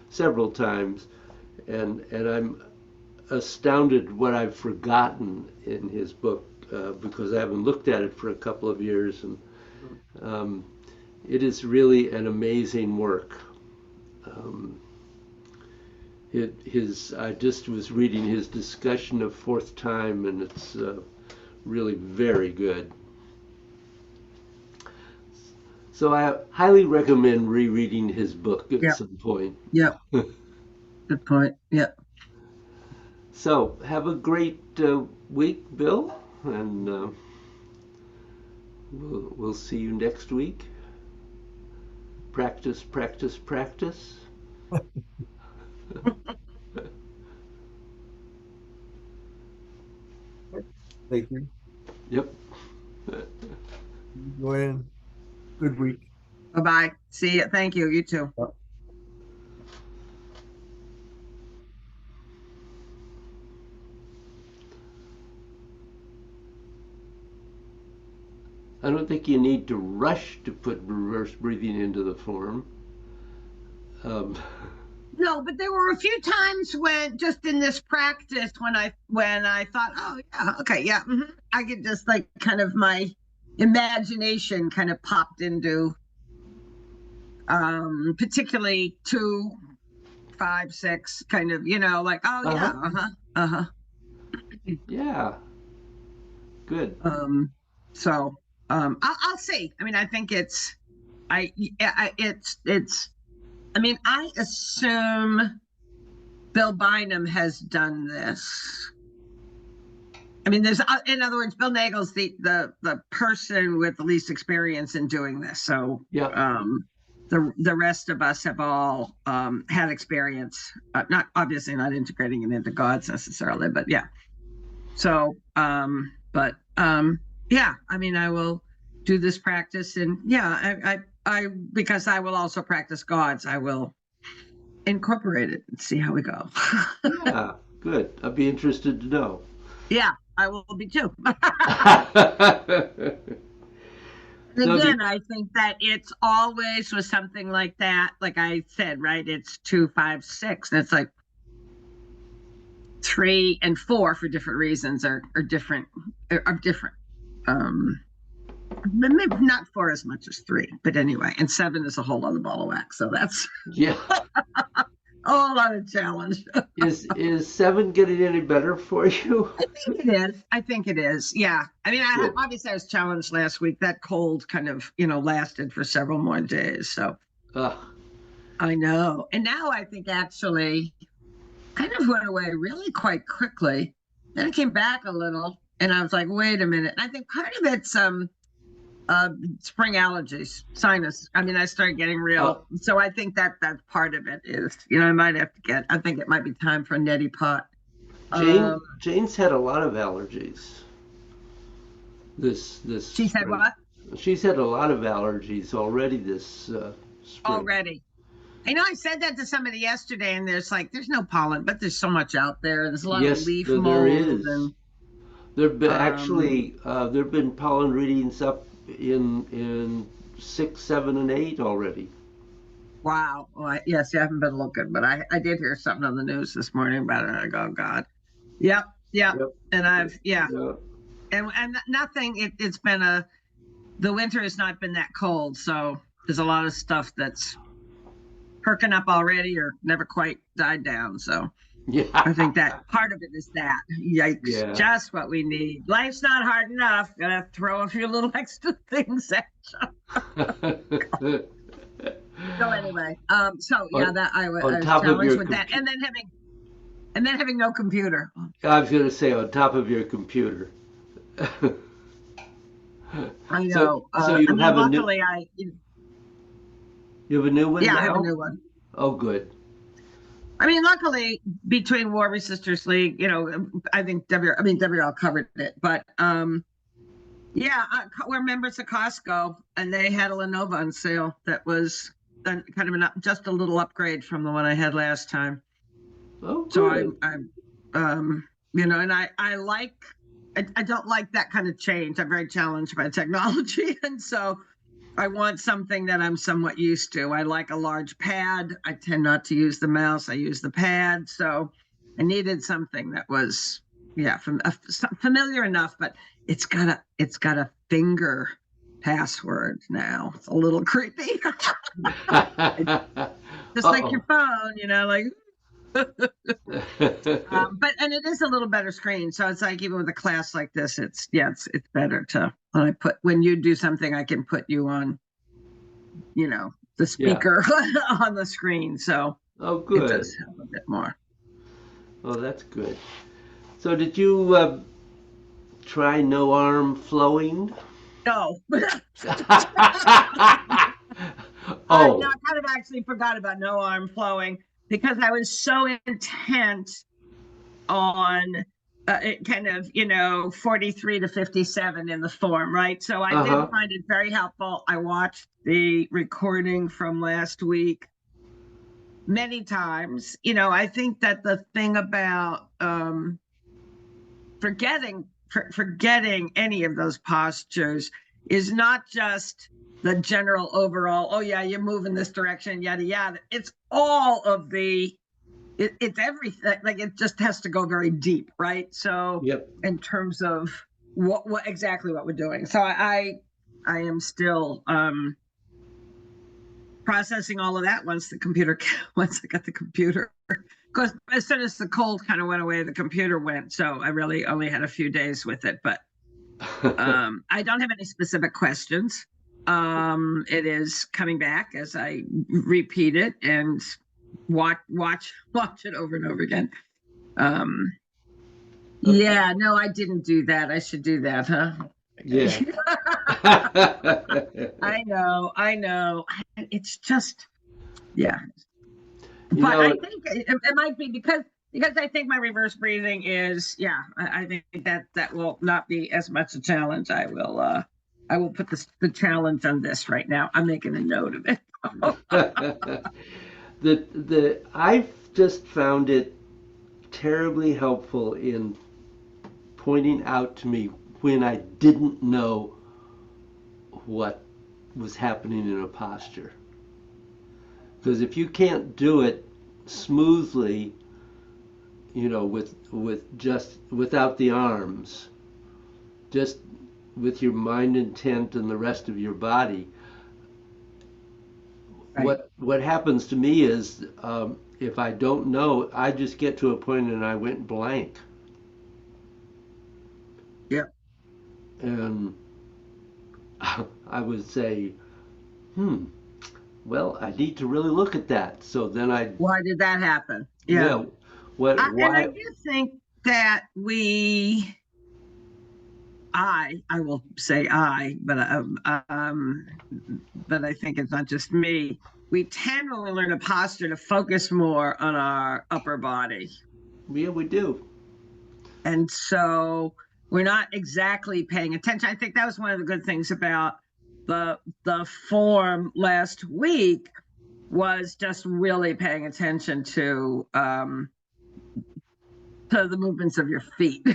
B: several times, and I'm astounded what I've forgotten in his book because I haven't looked at it for a couple of years, and it is really an amazing work. I just was reading his discussion of fourth time, and it's really very good. So I highly recommend rereading his book at some point.
C: Yep. Good point. Yep.
B: So have a great week, Bill, and we'll see you next week. Practice, practice, practice.
A: Thank you.
B: Yep.
A: Joanne, good week.
C: Bye-bye. See you. Thank you. You too.
B: I don't think you need to rush to put reverse breathing into the form.
C: No, but there were a few times when, just in this practice, when I thought, oh yeah, okay, yeah, I could just kind of my imagination kind of popped into particularly 2, 5, 6, kind of, like, oh yeah,
B: Yeah. Good.
C: So I'll see. I mean, I think I mean, I assume Bill Bynum has done this. I mean, in other words, Bill Nagel's the person with the least experience in doing this. So
B: Yeah.
C: the rest of us have all had experience, not obviously not integrating it into gods necessarily, but yeah. So, yeah, I mean, I will do this practice, and yeah, I because I will also practice gods, I will incorporate it and see how we go.
B: Yeah. Good. I'd be interested to know.
C: Yeah, I will be too.
B: So
C: Again, I think that it's always with something like that, like I said, right? It's 2, 5, 6, and it's like 3 and 4 for different reasons are different. Maybe not 4 as much as 3, but anyway, and 7 is a whole other ball of wax. So that's
B: yeah.
C: a whole other challenge.
B: Is 7 getting any better for you?
C: I think it is. I think it is. Yeah. I mean,
B: Good.
C: obviously I was challenged last week. That cold kind of, lasted for several more days. So
B: Ugh.
C: I know. And now I think actually kind of went away really quite quickly. Then it came back a little, and I was like, wait a minute. And I think part of it's spring allergies, sinus. I mean, I started getting real. So I think that's part of it is, I might have to I think it might be time for a neti pot.
B: Jane's had a lot of allergies. This
C: She said
B: spring.
C: what?
B: She's had a lot of allergies already this spring.
C: Already. I said that to somebody yesterday, and there's no pollen, but there's so much out there. There's a lot of leaf mold.
B: There is.
C: And
B: There've been actually there've been pollen readings up in 6, 7, and 8 already.
C: wow. Well, yes, you haven't been looking, but I did hear something on the news this morning about it. I go, oh, God. Yep. And and nothing. It's been the winter has not been that cold, so there's a lot of stuff that's perking up already or never quite died down. So
B: Yeah.
C: I think that part of it is that. Yikes.
B: Yeah.
C: Just what we need. Life's not hard enough. Gonna throw a few little extra things at you. So anyway, that I was challenged with that. And then having no computer.
B: I was gonna say on top of your computer.
C: I know.
B: So you have a new.
C: luckily
B: You have a new one
C: yeah,
B: now?
C: I have a new one.
B: Oh, good.
C: I mean, luckily, between War Resisters League, I think WL covered it, but we're members of Costco, and they had a Lenovo on sale that was kind of just a little upgrade from the one I had last time.
B: Oh, good.
C: So and I don't like that kind of change. I'm very challenged by technology, and so I want something that I'm somewhat used to. I like a large pad. I tend not to use the mouse. I use the pad. So I needed something that was, familiar enough, but it's got a finger password now. It's a little creepy. Just like your phone, like. But and it is a little better screen, so it's like even with a class like this, it's better to when you do something, I can put you on, the speaker on the screen. So
B: good.
C: It does help a bit more.
B: Oh, that's good. So did you try no arm flowing?
C: No.
B: Oh.
C: I kind of actually forgot about no arm flowing, because I was so intent on it kind of, 43 to 57 in the form, right? So I did find it very helpful. I watched the recording from last week many times. I think that the thing about forgetting any of those postures is not just the general overall, oh yeah, you move in this direction, yada yada. It's all of it's everything. Like, it just has to go very deep, right? So in terms of what exactly what we're doing. So I am still processing all of that once once I got the computer. Because as soon as the cold kind of went away, the computer went. So I really only had a few days with it. But I don't have any specific questions. It is coming back as I repeat it and watch it over and over again. Yeah, no, I didn't do that. I should do that, huh?
B: Yeah.
C: I know. It's just, yeah.
B: You
C: But
B: know,
C: I think it might be because I think my reverse breathing is, yeah, I think that will not be as much a challenge. I will put the challenge on this right now. I'm making a note of it.
B: I've just found it terribly helpful in pointing out to me when I didn't know what was happening in a posture. Because if you can't do it smoothly, without the arms, just with your mind intent and the rest of your body,
C: Right.
B: what happens to me is if I don't know, I just get to a point and I went blank.
C: Yeah.
B: And I would say, well, I need to really look at that. So then
C: Why did that happen? Yeah. And I
B: why?
C: do think that I will say but I think it's not just me. We tend when we learn a posture to focus more on our upper body.
B: Yeah, we do.
C: And so we're not exactly paying attention. I think that was one of the good things about the form last week was just really paying attention to the movements of your feet.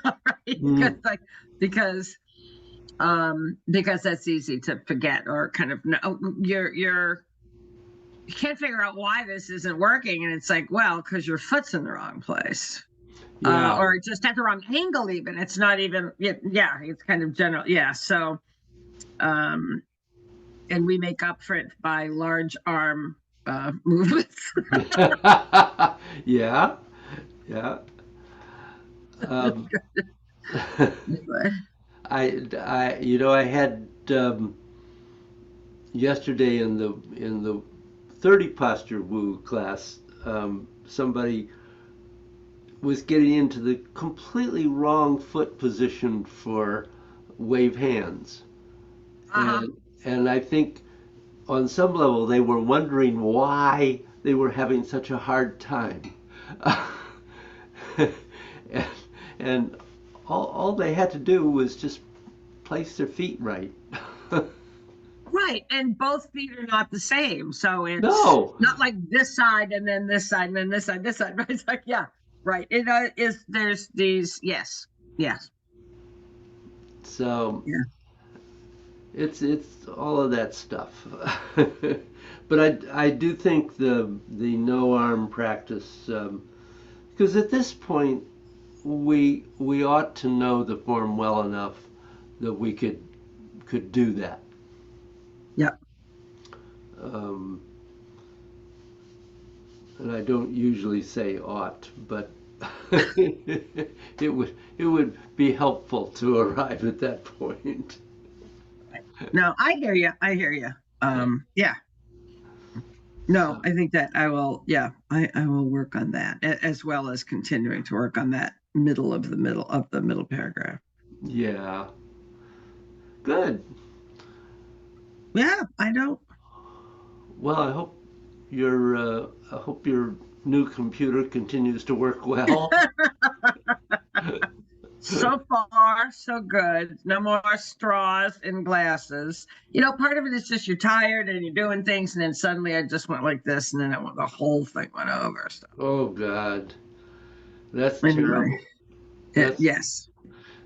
C: Right? Because that's easy to forget or kind of know. You can't figure out why this isn't working, and it's like, well, because your foot's in the wrong place.
B: Yeah.
C: Or just at the wrong angle even. It's not even, it's kind of general. Yeah. So, and we make up for it by large arm movements.
B: Yeah. I had yesterday in the 30 posture woo class, somebody was getting into the completely wrong foot position for wave hands. And I think on some level they were wondering why they were having such a hard time. and all they had to do was just place their feet right.
C: Right, and both feet are not the same, so it's not like this side and then this side and then this side. Right? It's like, yeah, right. It is. There's these. Yes.
B: So
C: yeah,
B: it's all of that stuff. But I do think the no arm practice, because at this point we ought to know the form well enough that we could do that.
C: Yeah.
B: And I don't usually say ought, but it would be helpful to arrive at that point.
C: No, I hear you. Yeah. No, I think that I will. Yeah, I will work on that as well as continuing to work on that middle paragraph.
B: Yeah. Good.
C: Yeah, I don't.
B: Well, I hope your new computer continues to work well.
C: So far, so good. No more straws in glasses. Part of it is just you're tired and you're doing things, and then suddenly I just went like this, and then the whole thing went over. So.
B: Oh God, that's
C: anyway,
B: terrible.
C: Yes.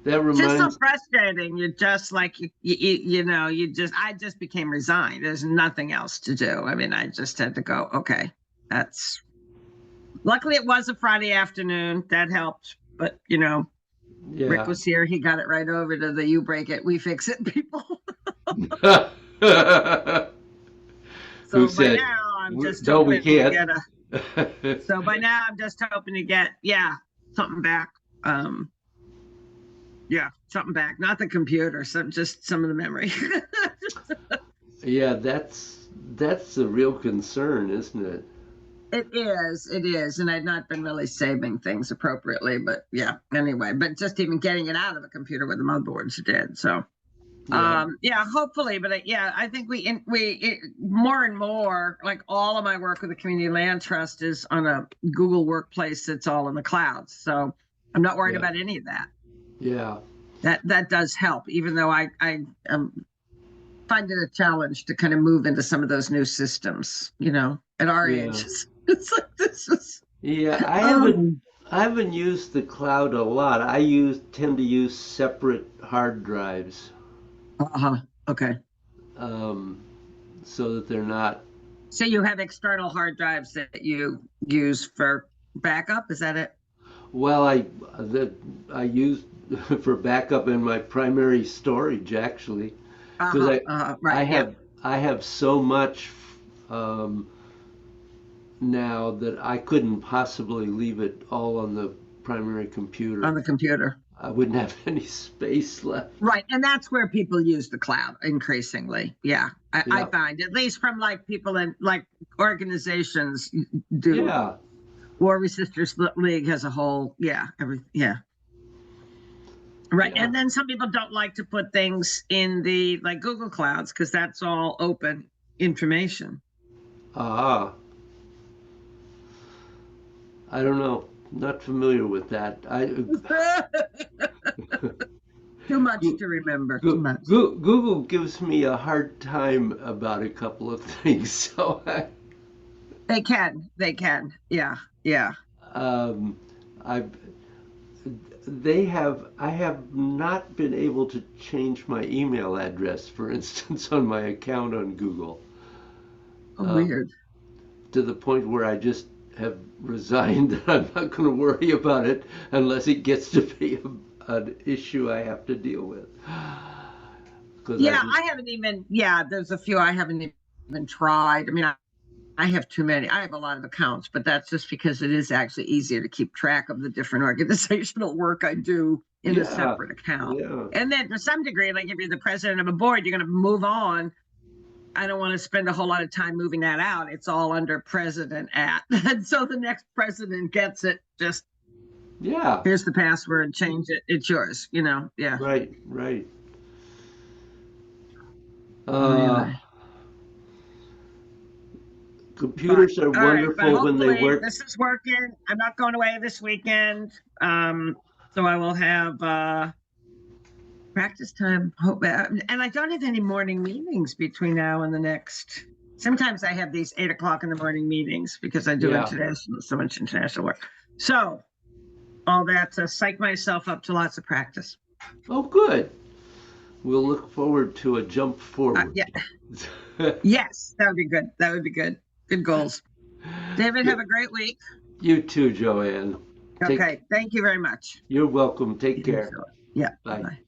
B: That reminds.
C: Just so frustrating. You're just like I just became resigned. There's nothing else to do. I mean, I just had to go. Okay, that's. Luckily, it was a Friday afternoon. That helped, but Yeah. Rick was here. He got it right over to the "you break it, we fix it" people.
B: Who
C: So by
B: said,
C: now I'm just
B: no, we
C: hoping to
B: can't?
C: get so by now I'm just hoping to get, yeah, something back. Yeah, something back. Not the computer, just some of the memory.
B: Yeah, that's the real concern, isn't it?
C: It is. And I'd not been really saving things appropriately, but yeah, anyway, but just even getting it out of a computer with the motherboards did. So
B: Yeah,
C: yeah, hopefully, but yeah, I think more and more, like all of my work with the Community Land Trust is on a Google Workplace that's all in the clouds. So I'm not worried
B: yeah,
C: about any of that.
B: yeah,
C: That does help, even though I find it a challenge to kind of move into some of those new systems, at our
B: yeah.
C: age. It's like this is
B: Yeah,
C: um,
B: I haven't used the cloud a lot. Tend to use separate hard drives,
C: uh-huh. Okay.
B: um, so that they're not.
C: So you have external hard drives that you use for backup, is that it?
B: Well, that I use for backup in my primary storage actually, because
C: Uh-huh.
B: I
C: Right. Yeah.
B: have so much um, now that I couldn't possibly leave it all on the primary
C: On
B: computer.
C: the computer.
B: I wouldn't have any space left.
C: Right. And that's where people use the cloud increasingly. Yeah. I
B: Yeah,
C: find, at least from like people in like organizations do.
B: yeah,
C: War Resisters League has a whole, yeah, yeah. Right.
B: yeah.
C: And then some people don't like to put things in the like Google Clouds because that's all open information.
B: Ah, I don't know. Not familiar with that.
C: Too much to remember. Too much.
B: Google gives me a hard time about a couple of things, so
C: They can. They can. Yeah. Yeah.
B: um, I I have not been able to change my email address, for instance, on my account on Google,
C: Oh,
B: um,
C: weird.
B: to the point where I just have resigned that I'm not going to worry about it unless it gets to be an issue I have to deal with. Because
C: Yeah, I haven't even, yeah, there's a few I haven't even tried. I mean, I have too many. I have a lot of accounts, but that's just because it is actually easier to keep track of the different organizational work I do in a
B: yeah,
C: separate account.
B: yeah,
C: And then to some degree, like if you're the president of a board, you're going to move on. I don't want to spend a whole lot of time moving that out. It's all under president at. And so the next president gets it. Just
B: yeah.
C: here's the password, change it. It's yours, Yeah.
B: Right, right. Uh,
C: Anyway. But
B: computers are
C: all right, but
B: wonderful when they
C: hopefully
B: work.
C: this is working. I'm not going away this weekend. So I will have practice time. Hope and I don't have any morning meetings between now and the next. Sometimes I have these 8 o'clock in the morning meetings because I do
B: Yeah.
C: so much international work. So all that to psych myself up to lots of practice.
B: Oh, good. We'll look forward to a jump forward.
C: Yeah. Yes, that would be good. That would be good. Good goals. David, have a great week.
B: You too, Joanne.
C: Okay. Thank you very much.
B: You're welcome. Take care.
C: Yeah.
B: Bye.
C: Bye.